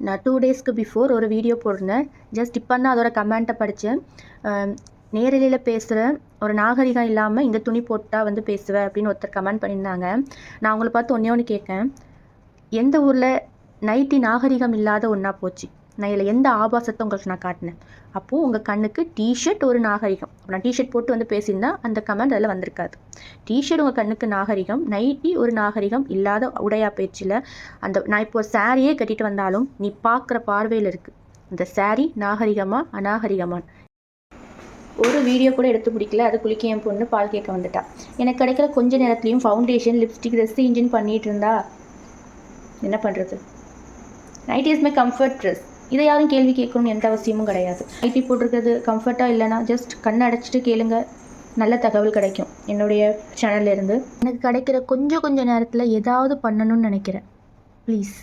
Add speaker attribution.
Speaker 1: நான் 2 டேஸ்க்கு பிஃபோர் ஒரு வீடியோ போட்டிருந்தேன். ஜஸ்ட் இப்போ தான் அதோட கமெண்ட்டை படித்தேன். நேரலையில் பேசுகிற ஒரு நாகரிகம் இல்லாமல் இந்த துணி போட்டால் வந்து பேசுவேன் அப்படின்னு ஒருத்தர் கமெண்ட் பண்ணியிருந்தாங்க. நான் அவங்கள பார்த்து ஒன்று கேட்கேன். எந்த ஊரில் நைட்டி நாகரிகம் இல்லாத ஒன்றா போச்சு? நான் இதில் எந்த ஆபாசத்தை உங்களுக்கு நான் காட்டினேன்? அப்போது உங்கள் கண்ணுக்கு டிஷர்ட் ஒரு நாகரிகம். நான் டிஷர்ட் போட்டு வந்து பேசியிருந்தா அந்த கமெண்ட் அதில் வந்திருக்காது. டிஷர்ட் உங்கள் கண்ணுக்கு நாகரிகம், நைட்டி ஒரு நாகரிகம் இல்லாத உடையா பேச்சில் நான் இப்போ சாரியே கட்டிட்டு வந்தாலும் நீ பார்க்குற பார்வையில் இருக்குது. இந்த சாரி நாகரிகமா அநாகரிகமா? ஒரு வீடியோ கூட எடுத்து பிடிக்கல. அது குளிக்க என் பொண்ணு பால் கேட்க வந்துட்டா. எனக்கு கிடைக்கிற கொஞ்ச நேரத்துலையும் ஃபவுண்டேஷன், லிப்ஸ்டிக், ட்ரெஸ் இன்ஜின் பண்ணிகிட்டு இருந்தா என்ன பண்ணுறது? Nighty is my comfort dress. இதை யாரும் கேள்வி கேட்கணும்னு எந்த அவசியமும் கிடையாது. நைட்டி போட்டிருக்கிறது கம்ஃபர்ட்டாக இல்லைனா ஜஸ்ட் கண்ணை அடைச்சிட்டு கேளுங்க, நல்ல தகவல் கிடைக்கும் என்னுடைய சேனல்லேருந்து. எனக்கு கிடைக்கிற கொஞ்சம் நேரத்தில் ஏதாவது பண்ணணும்னு நினைக்கிறேன். ப்ளீஸ்.